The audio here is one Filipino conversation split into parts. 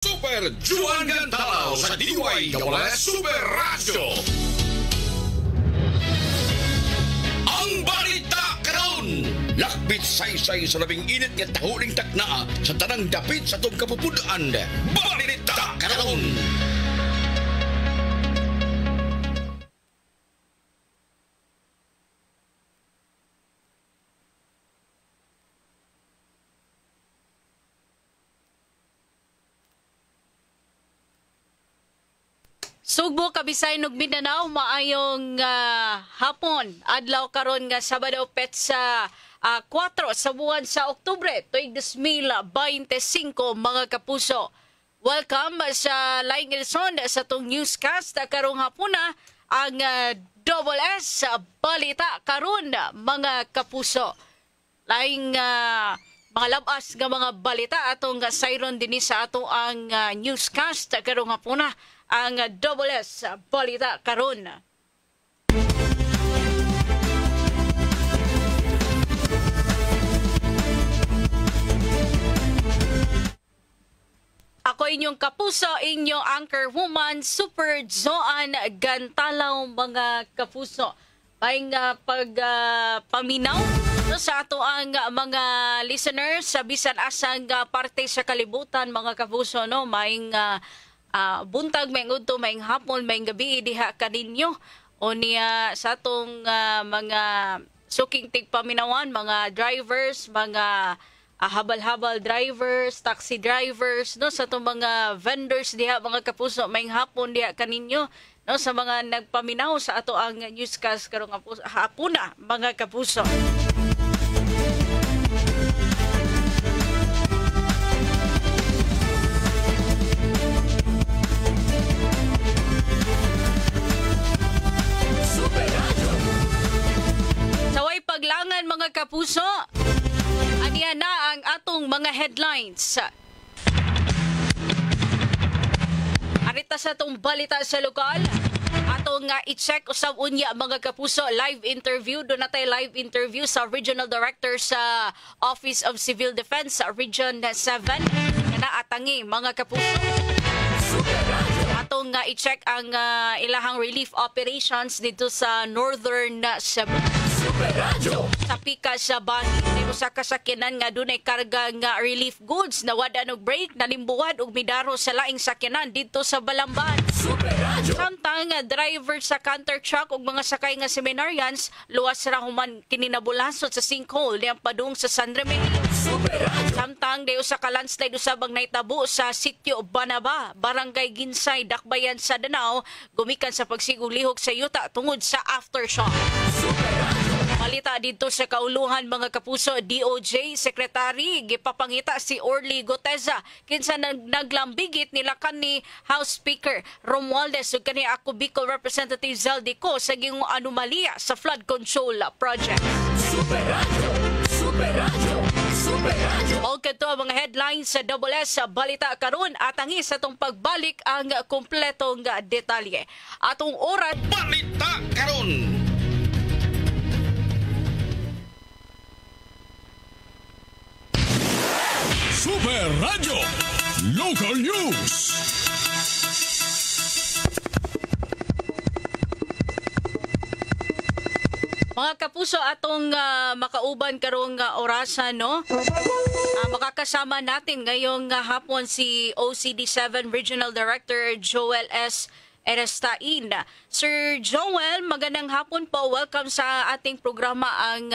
Super Juan Gantalaw sa DYWS Super Radio. Ang balita karon, lakbit saysay sa labing init nga tahuling takna sa tanang dapit sa tong kapupunan. Balita karon. Sugbo, Kabisay, ug Mindanao, maayong hapon. Adlaw karon nga Sabado petsa 4 sa buwan sa Oktubre, tuig 2025, mga kapuso. Welcome sa laing edisyon sa tong newscast karong hapuna ang Double S Balita karon, mga kapuso. Laing mga labas nga mga balita atong sayron dinhi sa ato ang newscast karong hapuna ang Double S Balita karon. Ako inyong kapuso, inyong anchor woman, Super Joan Gantalaw, mga kapuso. May paminaw sa ato ang mga listeners sa bisan asang parte sa kalibutan, mga kapuso, no? May buntag, may udto, may hapon, may gabi diha kaninyo o niya sa atong mga suking tigpaminawan, mga drivers, mga habal-habal drivers, taxi drivers, no, sa atong mga vendors diha, mga kapuso, may hapon diha kaninyo, no, sa mga nagpaminaw sa ato ang newscast karong hapuna, mga kapuso. Paglangan, mga kapuso, aniya na ang atong mga headlines. Arita sa atong balita sa lokal, atong i-check usab unya, mga kapuso, live interview. Doon natin live interview sa Regional Director sa Office of Civil Defense sa Region 7 na naatangi, mga kapuso. Atong i-check ang ilahang relief operations dito sa Northern Cebu. Sa pika sa bangin, may usa ka sakyanan nga dunay karga nga relief goods na wada og break, nalimbuwad og midaro sa laing sakyanan dito sa Balamban. Samtang driver sa counter truck ug mga sakay nga seminarians luwas ra human kininabulasot sa sinkhole niyang padung sa San Remedios. Samtang dayo sa landslide usab ang naitabo sa sitio Banaba, Barangay Ginsay, Dakbayan sa Danao, gumikan sa pagsigulihok sa yuta tungod sa aftershock. Malita dito sa kauluhan, mga kapuso, DOJ Secretary gipapangita si Orly Goteza kinsa naglambigit nila ni House Speaker Romualdez ug kani ako Bicol Representative Zaldico sa gingong anomalya sa flood control project. Super Radio, Super Radio, Super Radio. O kato mga headlines sa Double S Balita karon, atangi sa tong pagbalik ang kompletong detalye. Atong oras Balita karon. Super Radio Local News. Mga kapuso, atong makauban karong orasan, no? Makakasama natin ngayong hapon si OCD7 Regional Director Joel S. Erestain. Sir Joel, magandang hapon po. Welcome sa ating programa ang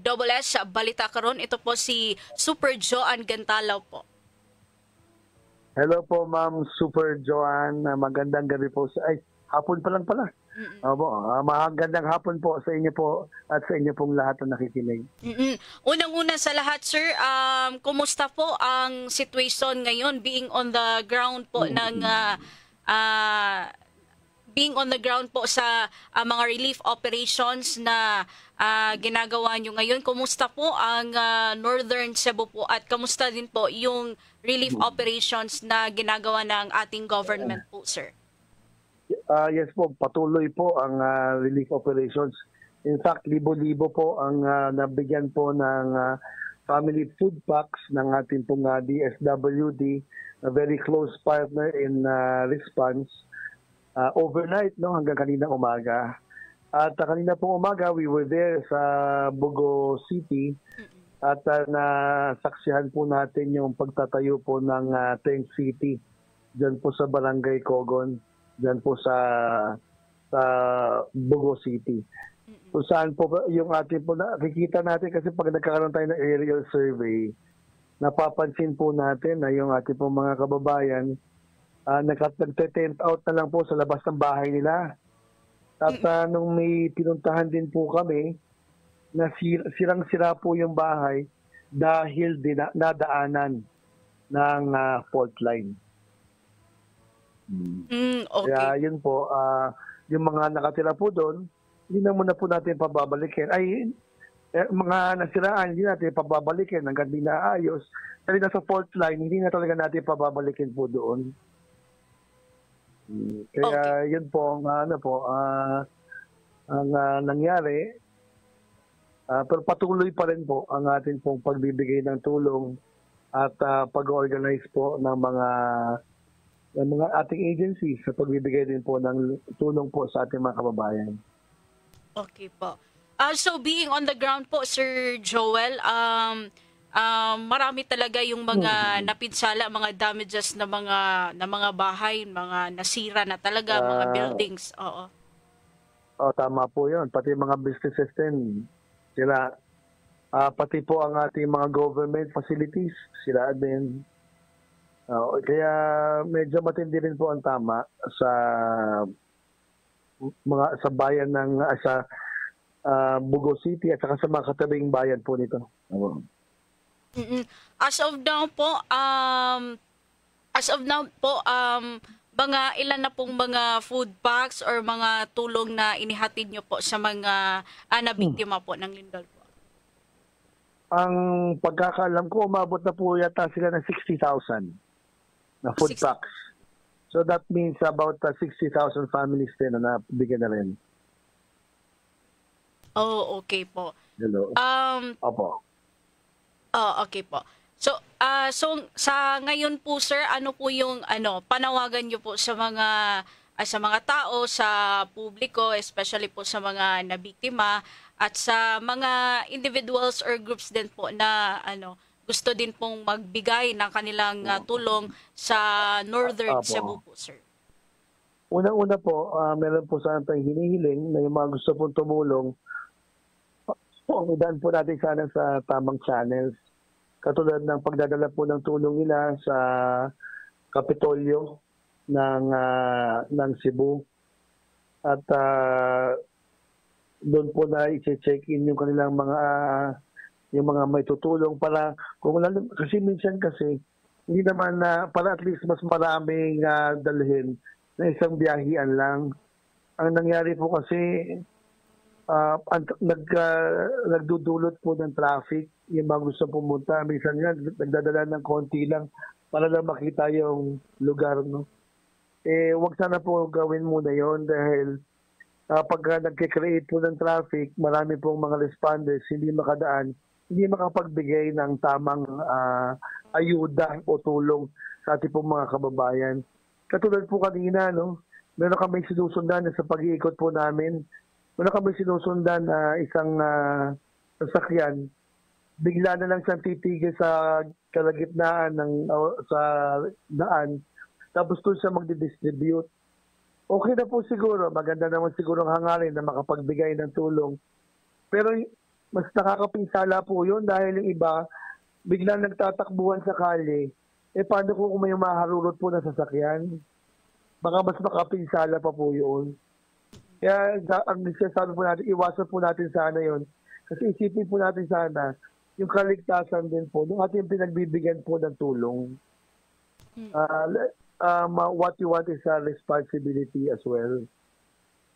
Double S Balita karon. Ito po si Super Joan Gantalaw po. Hello po, Ma'am Super Joan. Magandang gabi po. Hapon pa lang pala. Magandang hapon po sa inyo po at sa inyo pong lahat na nakikinig. Unang-una sa lahat, sir, kumusta po ang situation ngayon being on the ground po ng being on the ground po sa mga relief operations na ginagawa nyo ngayon? Kumusta po ang Northern Cebu po at kamusta din po yung relief operations na ginagawa ng ating government po, sir? Yes po, patuloy po ang relief operations. In fact, libo-libo po ang nabigyan po ng family food packs ng ating pong DSWD a very close partner in response overnight, no, hanggang kanina umaga. At kanina pong umaga, we were there sa Bugo City at nasaksihan po natin yung pagtatayo po ng Tank City dyan po sa Barangay Cogon, dyan po sa Bugo City. Kung saan po yung ating po nakikita natin kasi pag nagkakaroon tayo ng aerial survey, napapansin po natin na yung ating po mga kababayan nagte-tent out na lang po sa labas ng bahay nila. At nung may pinuntahan din po kami, na sirang-sira po yung bahay dahil nadaanan ng fault line. Okay. Kaya yun po, yung mga nakatira po doon, hindi na muna po natin pababalikin. Mga nasiraan, hindi natin pababalikin hanggang di naayos. Kasi nasa fault line, hindi na talaga natin pababalikin po doon. Kaya yun po ang nangyari. Pero patuloy pa rin po ang ating pong pagbibigay ng tulong at pag-organize po ng mga ating agencies sa pagbibigay din po ng tulong po sa ating mga kababayan. Okay po. So being on the ground po, Sir Joel, marami talaga yung mga napinsala, mga damages na mga bahay, mga nasira na talaga, mga buildings. Oo. Tama po 'yun. Pati mga businesses din sila, pati po ang ating mga government facilities sila din. Kaya medyo matindi rin po ang tama sa bayan ng Bugo City at saka sa mga katabing bayan po nito. As of now po, mga ilan na pong mga food packs or mga tulong na inihatid nyo po sa mga nabiktima po ng lindol po? Ang pagkakaalam ko, umabot na po yata sila ng 60,000 na food packs. So that means about 60,000 families din na nabigyan na rin. Oh, okay po. Hello. Opo. Okay po. So sa ngayon po, sir, ano po yung panawagan niyo po sa mga tao, sa publiko, especially po sa mga nabiktima at sa mga individuals or groups din po na gusto din pong magbigay ng kanilang tulong sa Northern Cebu po, sir? Unang-una po, meron po sana tayong hinihiling na yung mga gusto pong tumulong, idaan po natin sana sa tamang channels. Katulad ng pagdadala po ng tulong nila sa Kapitolyo ng Cebu. At doon po na i-check in yung kanilang mga may tutulong para kasi minsan hindi naman para at least mas maraming dalhin na isang biyahian lang. Ang nangyari po kasi nagdudulot po ng traffic yung mga gusto pumunta. Minsan nga nagdadala ng konti lang para lang makita yung lugar, no? Wag sana po gawin muna yon dahil pag nagkikreate po ng traffic, marami pong mga responders hindi makadaan, hindi makapagbigay ng tamang ayuda o tulong sa ating pong mga kababayan. Katulad po kanina, no? Meron kami sinusundan sa pag-iikot po namin. Meron kami sinusundan isang sasakyan. Bigla na lang siyang titigil sa kalagitnaan sa daan. Tapos doon siya magdi-distribute. Okay na po siguro. Maganda naman siguro ang hangarin na makapagbigay ng tulong. Pero mas nakakapinsala po yun dahil yung iba, biglang nagtatakbuhan sa kalye. Paano kung may maharurot po na sasakyan? Baka mas makapinsala pa po yun. Kaya ang sabi po natin, iwasan po natin sana yun. Kasi isipin po natin sana yung kaligtasan din po ng ating pinagbibigyan po ng tulong. What you want is a responsibility as well.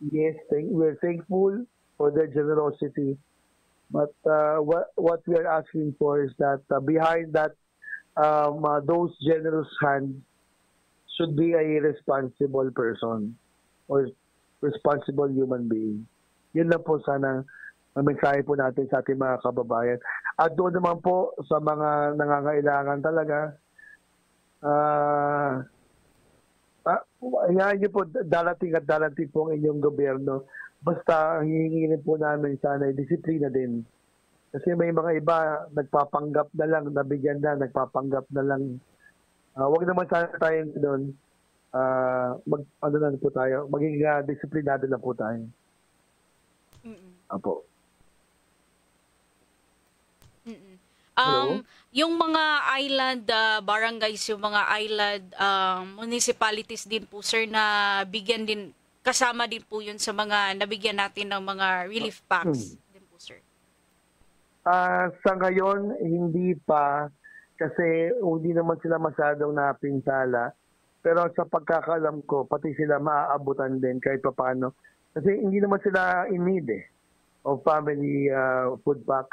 Yes, we're thankful for their generosity. But what we are asking for is that behind that, those generous hands should be a responsible person or responsible human being. Yun lang po sana ang mensahe po natin sa ating mga kababayan. At doon naman po sa mga nangangailangan talaga, Hayaan niyo po, darating at darating po ang inyong gobyerno. Basta ang hihingi rin po namin sana ay disiplina din. Kasi may mga iba, nagpapanggap na lang, nabigyan na, nagpapanggap na lang. Huwag naman sana tayo doon. Ano na po tayo, maging disiplinado lang po tayo. Apo. Yung mga island barangays, yung mga island municipalities din po, sir, na bigyan din, kasama din po yun sa mga nabigyan natin ng mga relief packs din po, sir. Sa ngayon, hindi pa kasi hindi naman sila masyadong napinsala. Pero sa pagkakalam ko, pati sila maaabutan din kahit pa paano. Kasi hindi naman sila in need of family food packs.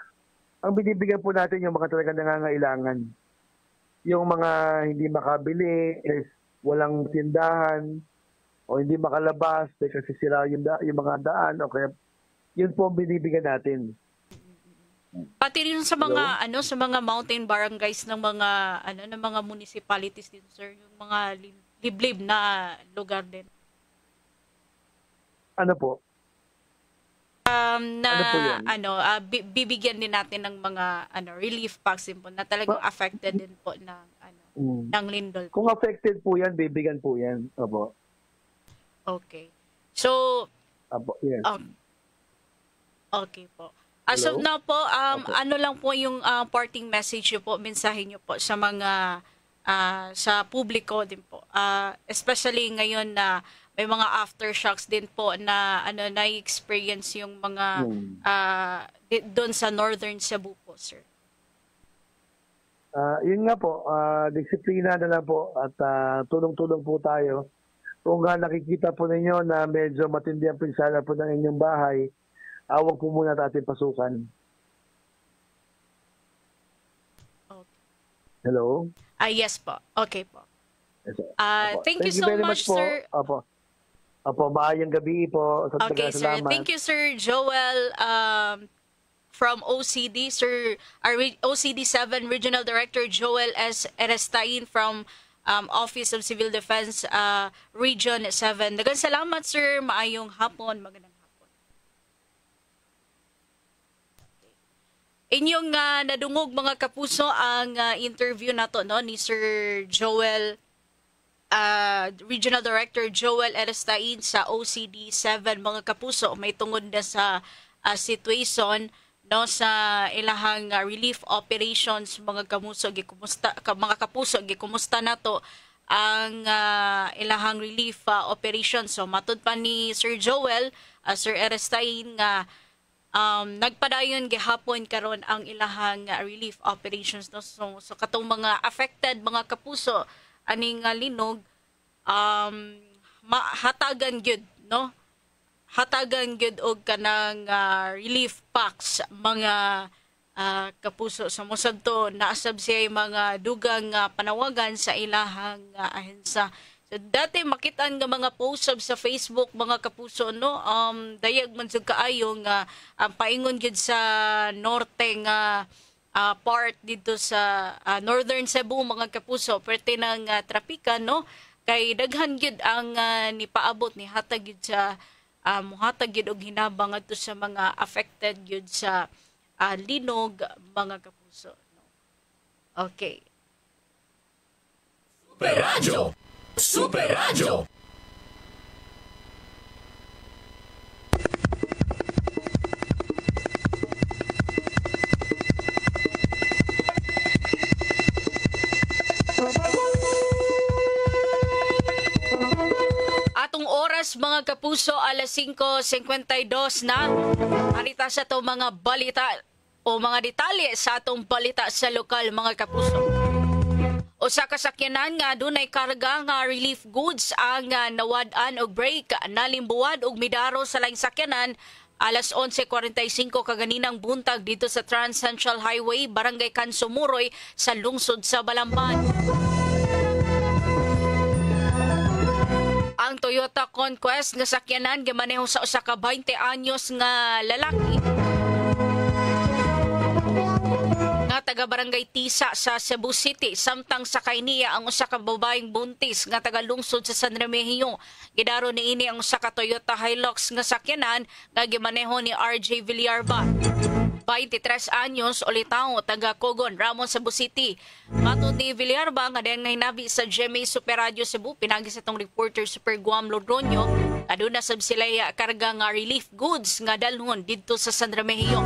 Ang binibigyan po natin yung mga talagang nangangailangan. Yung mga hindi makabili, walang tindahan, o hindi makalabas kasi sila yung mga daan, o kaya yun po ang binibigyan natin. Pati rin sa mga sa mga mountain barangays ng mga ng mga municipalities din, sir, yung mga liblib na lugar din. Ano po? Bibigyan din natin ng mga relief packs din po na talagang affected din po ng lindol. Kung affected po yan, bibigyan po yan. Opo. Okay. So, Opo, yes. Okay po. As of now po, ano lang po yung parting message nyo po, mensahe nyo po sa mga sa publiko din po. Especially ngayon na may mga aftershocks din po na na-experience yung mga doon sa Northern Cebu po, sir. Yun nga po, disiplina na lang po at tulong-tulong po tayo. Kung nakikita po ninyo na medyo matindi ang pinsala po ng inyong bahay, huwag po muna natin pasukan. Okay. Hello? Yes po. Okay po. Yes, thank you so much, sir. Opo, maayong gabi po. Okay, sir. Salamat. Thank you, Sir Joel from OCD. Sir, our OCD 7 Regional Director Joel S. Erestain from Office of Civil Defense Region 7. Daghang salamat, sir. Maayong hapon. Magandang hapon. Inyong nadungog mga kapuso ang interview nato ni Sir Joel Regional Director Joel Erestain sa OCD 7 mga kapuso. May tungod na sa situation sa ilahang relief operations mga kapuso gikumusta nato ang ilahang relief operations. So matud pa ni Sir Joel, Sir Erestain nga nagpadayon gihapon karon ang ilahang relief operations so katong mga affected mga kapuso aning linog hatagan gyud hatagan gyud og kanang relief packs mga kapuso sa mosadto naasab siya mga dugang panawagan sa ilahang ahensya. So dati makitaan nga mga post sa Facebook mga kapuso dayag man jud kaayo nga paingon gyud sa norte nga part dito sa Northern Cebu mga kapuso perti ng trapikan kay daghan gyud ang nipaabot ni hatag gyud sa muhatag gyud og hinabang adto sa mga affected gyud sa linog mga kapuso. Okay. Super Radio. Super Radio. Atong oras mga kapuso alas 5:52 na. Harita sa itong mga balita o mga detalye sa atong balita sa lokal mga kapuso. O sa kasakyanan nga dunay karga nga relief goods ang nawad-an og break nalimbuwad og midaro sa laing sakyanan alas 11:45 kaganinang buntag dito sa Trans Central Highway, Barangay Kansumuroy sa lungsod sa Balamban. Ang Toyota Conquest nga sakyanan gimaneho sa usa ka 20 anyos nga lalaki nga taga Barangay Tisa sa Cebu City samtang sakay niya ang usa ka babaeng buntis nga taga lungsod sa San Remigio. Gidaro niini ang usa ka Toyota Hilux nga sakyanan nga gimaneho ni RJ Villarba. 23 anyos ulitaw taga Cogon, Ramon, Cebu City. Matod ni Villarba nga dayang hinabi sa GMA Super Radio Cebu pinagi sa tong reporter Super Guam Lodronyo aduna sab sila karga nga relief goods nga dalhon didto sa San Remigio.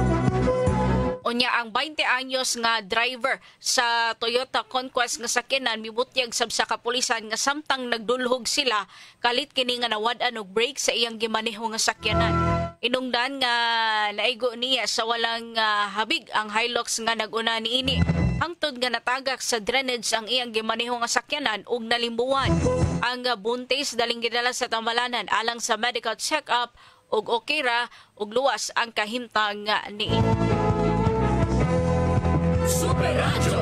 Unya ang 20 anyos nga driver sa Toyota Conquest nga sakyanan mibutyag sab sa kapulisan nga samtang nagdulhog sila kalit kini nga nawad-an og brake sa iyang gimaneho nga sakyanan. Inungdan nga naigo niya sa walang habig ang Hilux nga naguna niini. Hangtod nga natagak sa drainage ang iyang gimaneho nga sakyanan ug nalimbuwan. Ang buntis daling gidala sa tambalanan alang sa medical check-up ug okay ra ug luwas ang kahimtang niini. Super Radio.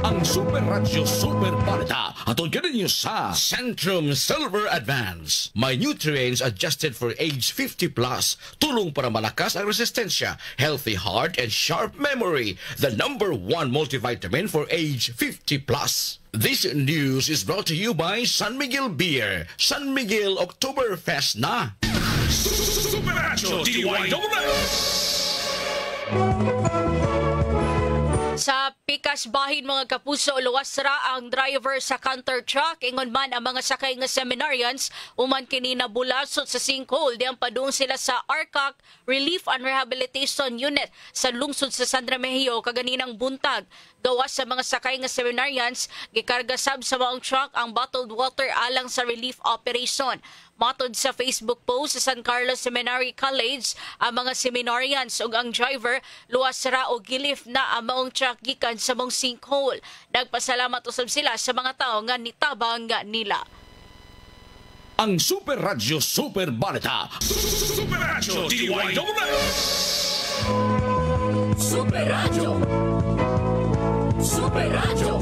Ang Super Radio Super Balita atong ninyo sa Centrum Silver Advance. May nutrients adjusted for age 50 plus. Tulong para malakas ang resistensya, healthy heart, and sharp memory. The #1 multivitamin for age 50 plus. This news is brought to you by San Miguel Beer. San Miguel Oktoberfest na. Super Radio DYWS. Sa Pikas Bahin mga kapuso, luwas ra ang driver sa counter truck. Ingon man ang mga sakay nga seminarians uman kini nabulasot sa sinkhole diyan padung sila sa ARCAC Relief and Rehabilitation Unit sa lungsod sa San Remigio kaganinang buntag. Gawas sa mga sakay nga seminarians, gikarga sab sa maong truck ang bottled water alang sa relief operation. Matod sa Facebook post sa San Carlos Seminary College, ang mga seminarians ug ang driver luwas ra og gilif na ang maong truck gikan sa maong sinkhole. Nagpasalamat usab sila sa mga tawo nga nitabang nila. Ang Super Radio Super Balita. Super Radio DYWS. Super Radio. Super Radio.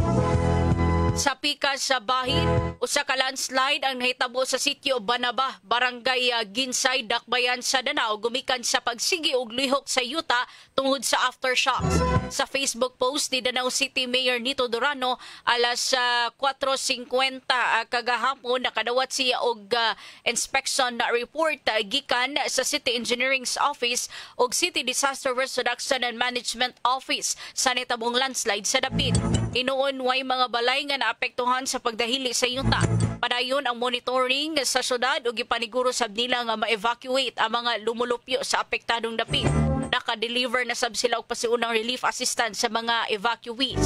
Sa Pikas sa Bahin, usa ka landslide ang nahitabo sa sitio Banaba, Barangay Ginsay, Dakbayan sa Danao, gumikan sa pagsigi og lihok sa yuta tungod sa aftershocks. Sa Facebook post ni Danao City Mayor Nito Durano, alas 4:50 kagahapon nakadawat siya og inspection na report gikan sa City Engineering's Office og City Disaster Risk Reduction and Management Office sa nitabong landslide sa dapit. Inuon way mga balay nga naapektuhan sa pagdahili sa yuta. Padayon ang monitoring sa syudad ug gipaniguro sab nila nga ma-evacuate ang mga lumulupyo sa apektadong dapit. Naka-deliver na sab sila og pasiunang relief assistance sa mga evacuees.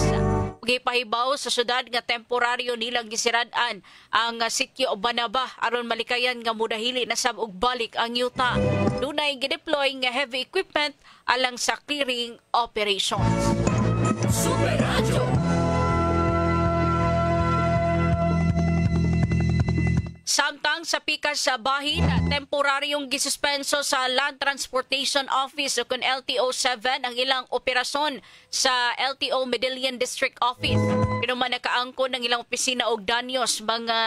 Gipahibaw sa syudad nga temporaryo nilang gisirad-an ang sitio Banaba aron malikayan nga mudahili na sab og balik ang yuta. Dunay gideploy nga heavy equipment alang sa clearing operations. Super Radio. Samtang sa Pikas sa Bahin, temporaryong gisuspenso sa Land Transportation Office o kun LTO-7 ang ilang operasyon sa LTO Medellin District Office. Pinuman nakaangkon ng ilang opisina og danyos mga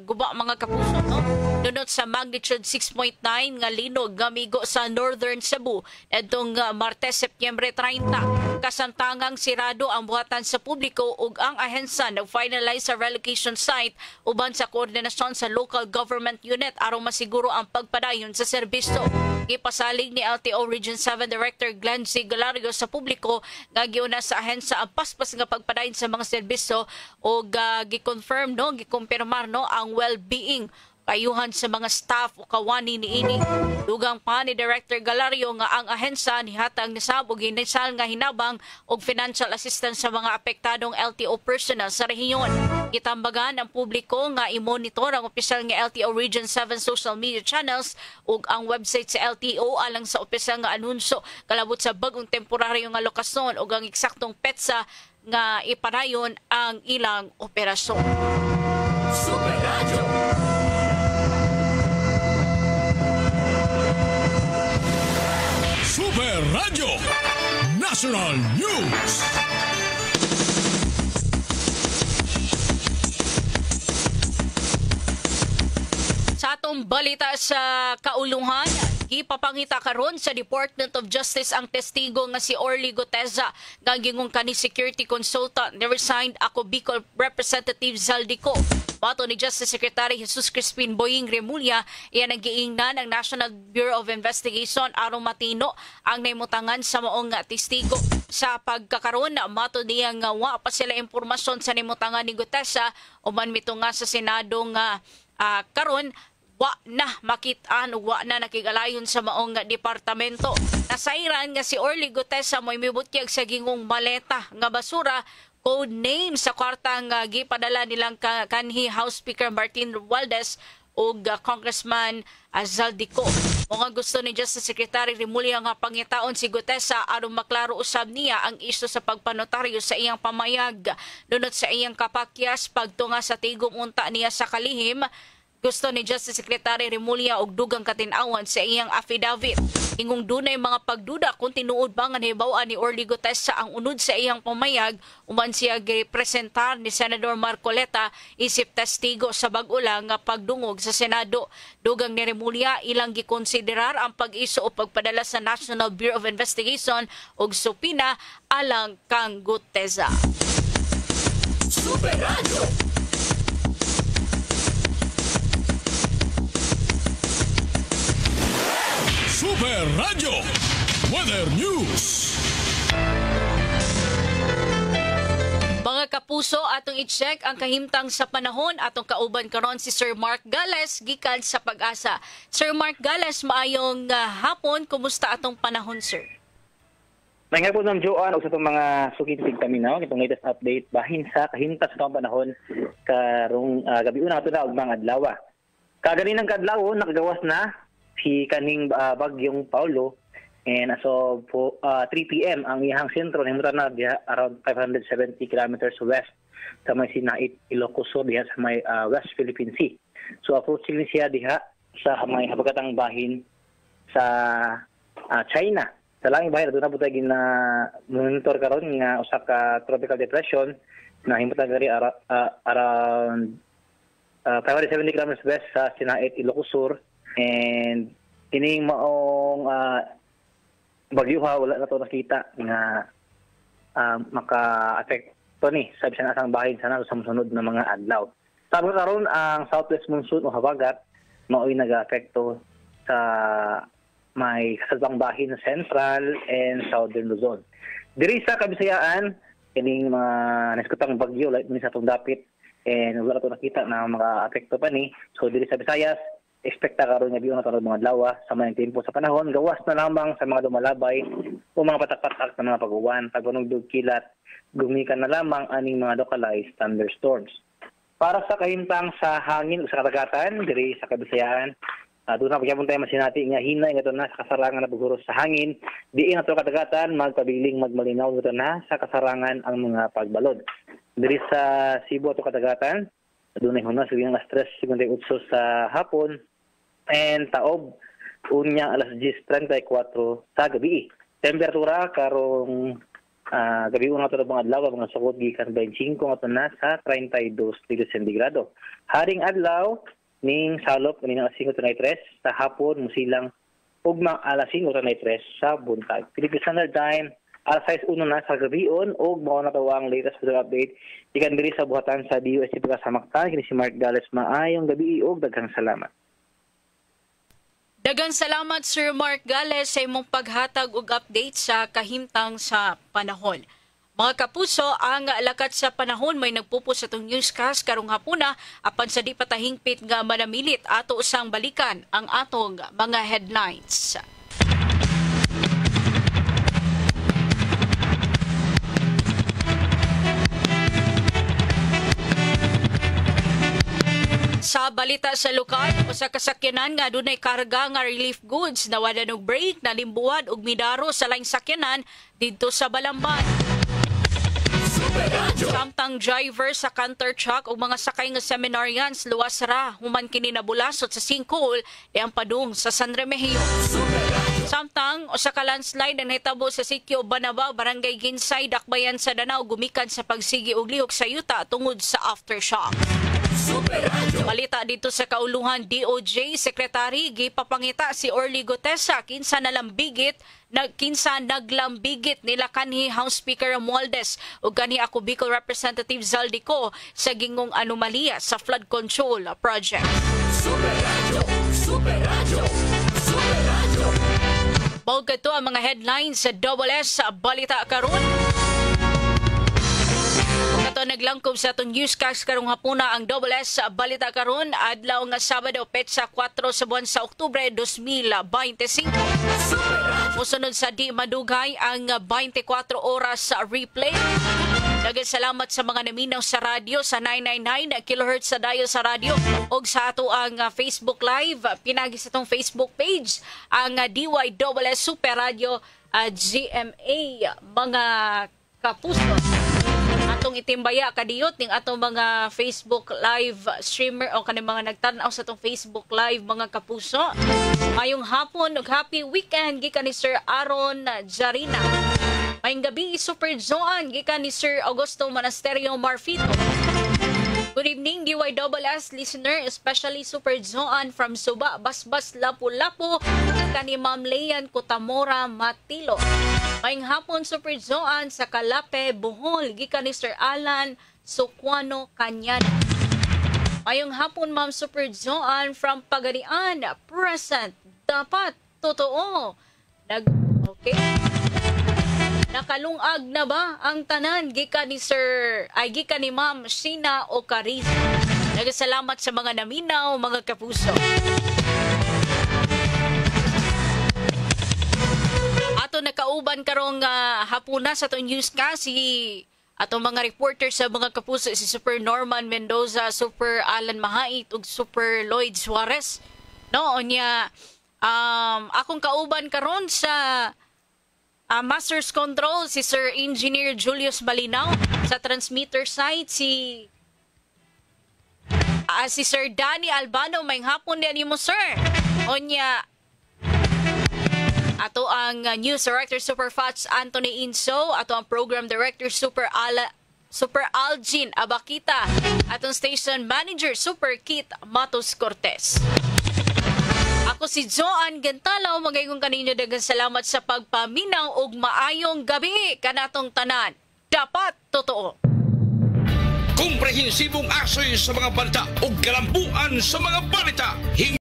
guba mga kapuso, no? Dunot sa magnitude 6.9 nga linog nga migo sa Northern Cebu adtong Martes, Setyembre 30. Kasamtangang sirado ang buhatan sa publiko ug ang ahensya nag-finalize sa relocation site uban sa koordinasyon sa local government unit aron masiguro ang pagpadayon sa serbisyo. Gipasalig ni LTO Region 7 Director Glenn C. Galario sa publiko nga giuna sa ahensya ang paspas nga pagpadayon sa mga serbisyo ug gi-confirm no, gikumpirmar no ang well-being kayuhan sa mga staff o kawani niini. Dugang pa ni Director Galario nga ang ahensya nihatag ni sab og inisal nga hinabang og financial assistance sa mga apektadong LTO personnel sa rehiyon. Gitambagan ang publiko nga i-monitor ang opisyal nga LTO Region 7 social media channels ug ang website sa LTO alang sa opisyal nga anunsyo kalabot sa bagong temporaryo nga lokasyon ug ang eksaktong petsa nga ipadayon ang ilang operasyon. Super Radio. Super Radio National News. Sa atong balita sa kaulungan, Gipapangita karon sa Department of Justice ang testigo nga si Orly Guteza nga gingong kani security consultant ni resigned ako Bicol Representative Zaldico. Mato ni Justice Secretary Jesus Crispin Boying Remulla, iyan ang giingnan ng National Bureau of Investigation aron matino ang naimutangan sa maong testigo. Sa pagkakaroon, mato niya nga wa pa sila impormasyon sa naimutangan ni Guteza uman mitunga sa Senado nga karon wa na makitaan o wa na nakigalayon sa maong departamento. Nasairan nga si Orly Guteza mo'y mibutyag sa gingong maleta nga basura, code name sa kwarta nga gipadala nilang kanhi House Speaker Martin Romualdez o Congressman Zaldico. Mga gusto ni Justice Secretary Remulla nga pangitaon si Guteza aron maklaro usab niya ang isyu sa pagpanotaryo sa iyang pamayag. Dunot sa iyang kapakyas pagtunga sa tigom unta niya sa kalihim, gusto ni Justice Secretary Remulla og dugang katin-awan sa iyang affidavit. Ingong dunay mga pagduda kung tinuod ba nga nahibaw-an ni Orly Guteza ang unod sa iyang pamayag uman siya gipresentar ni Senador Marcoleta isip testigo sa bag-ula nga pagdungog sa Senado. Dugang ni Remulla ilang gikonsiderar ang pag-iso o pagpadala sa National Bureau of Investigation og supina alang kang Guteza. Super Radio. Super Radio Weather News. Mga kapuso, atong i-check ang kahimtang sa panahon atong kauban karon si Sir Mark Gales gikan sa Pag-asa. Sir Mark Gales, maayong hapon. Kumusta atong panahon, sir? May po ng Joan o sa itong mga sukitig kami na itong latest update bahin sa kahimtas sa panahon karong gabi una ito na og mga adlaw. Kaganin ng kadlaw nakagawas na si kaning bagyong Paulo, and as of 3 p.m. ang iyang sentro nahimutan na diha around 570 kilometers west sa may Sinait, Ilocos Sur diha sa may West Philippine Sea. So approaching siya diha sa may habagatang bahin sa China. Sa langing bahin aduna pud gina monitor karon nga usa ka tropical depression na himutan gari around 570 kilometers west sa Sinait, Ilocos Sur. And kining maong bagyuha wala na to nakita nga maka-apekto ni sa bisan asang bahin sana sa sunod na mga adlaw. Sabi karon ang southwest monsoon o habagat mao'y nag-apekto sa may kasalbang bahin sa central and southern Luzon. Diri sa Kabisayaan kining mga naskutang bagyo like sa atong dapit and wala to nakita na maka-apekto pa ni. So diri sa Visayas expecta karon nga biyon karon mga adlaw sa mga tempo sa panahon gawas na lamang sa mga lumalabay o mga patak-patak na mga pag-uwan, pagbanugdog kilat, gumikan na lamang aning mga localized thunderstorms. Para sa kahimtang sa hangin o sa kadagatan diri sa Kabisayaan, doon na pagyapon tayo masinati nga hinay nga na sa kasarangan na buguros sa hangin, diin ato kadagatan magpabiling magmalinaw ito na sa kasarangan ang mga pagbalod. Diri sa Cebu ato kadagatan doon ay hunas sa stress 58 sa hapon and taob unya alas 10:34 sa gabi. Temperatura karong gabi una to mga adlaw mga sukod gikan 25 ato na sa 32 degrees centigrado. Haring adlaw ning salop kanina alas 5:03 sa hapon musilang ugma alas 5:03 sa buntag. Philippine Standard Time alas 6:01 na sa gabion og mao na tawang latest weather update ikan diri sa buhatan sa DOST pagkasamaktan kini si Mark Gales. Maayong gabi og daghang salamat. Daghang salamat Sir Mark Gales sa imong paghatag og update sa kahimtang sa panahon. Mga kapuso, ang lakat sa panahon may nagpupos sa itong newscast karong hapuna apan sa di patahingpit nga manamilit ato usang balikan ang atong mga headlines. Sa balita sa lokal, usa ka sakyanan nga dunay karga nga relief goods na wala og break, nalimbuwad og midaro sa laing sakyanan didto sa Balamban. Samtang driver sa canter truck ug mga sakay nga seminarians luwas ra human kini nabulasot sa sinkhole ang padung sa San Remigio. Samtang usa ka landslide ang nahitabo sa sitio Banaba, Barangay Ginsay, Dakbayan sa Danao gumikan sa pagsigi og lihok sa yuta tungod sa aftershock. Balita dito sa kauluhan DOJ Secretary gipapangita si Orly Gutesa kinsa naglambigit nila kanhi House Speaker Romualdez ug kanhi ako Bicol Representative Zaldico sa gingong anomalya sa flood control project. Bago ito ang mga headlines sa Double S sa Balita Karon. Kato naglangkob sa atong newscast karong hapuna ang Double S sa Balita Karon adlaw nga Sabado petsa 4 sa buwan sa Oktubre 2025. Musunod sa di madugay ang 24 oras sa replay. Salamat sa mga naminaw sa radyo sa 999 kHz sa dayo sa radyo o sa ato ang Facebook Live. Pinagi sa itong Facebook page ang DYSS Super Radio GMA mga kapuso. Atong itimbaya kadiyot ning atong mga Facebook Live streamer o kanang mga nagtan-aw sa atong Facebook Live mga kapuso. Mayong hapon ug happy weekend gikan ni Sir Aaron Jarina. Mayong gabi Super Joan gikan ni Sir Augusto Monasterio Marfito. Good evening DYSS listener, especially Super Joan from Suba, Basbas, Lapu-Lapu, gikan ni Ma'am Leyan Kutamora Matilo. Mayong hapon Super Joan sa Kalape, Bohol, gikan ni Sir Alan Sukwano Kanyan. Mayong hapon Ma'am Super Joan from Pagadian, present, dapat, totoo. Okay. Nakalungag na ba ang tanan gikan ni Ma'am Sheena Ocaris. Nagasalamat sa mga naminaw, mga kapuso. Ato nakauban karong hapuna sa atong newscast si atong mga reporters sa mga kapuso si Super Norman Mendoza, Super Alan Mahait ug Super Lloyd Suarez. No, onya akong kauban karon sa Master's Control si Sir Engineer Julius Malinaw, sa transmitter side si Sir Danny Albano. May hapon din mo sir. Onya ato ang News Director Super Fats Anthony Inso, ato ang Program Director Super Algin Abakita, atong Station Manager Super Kit Matos Cortez. Ako si Joan Gantalaw, magayong kaninyo daghang salamat sa pagpaminaw ug maayong gabi kanatong tanan. Dapat totoo. Komprehensibong asoy sa mga balita ug kalambuan sa mga balita.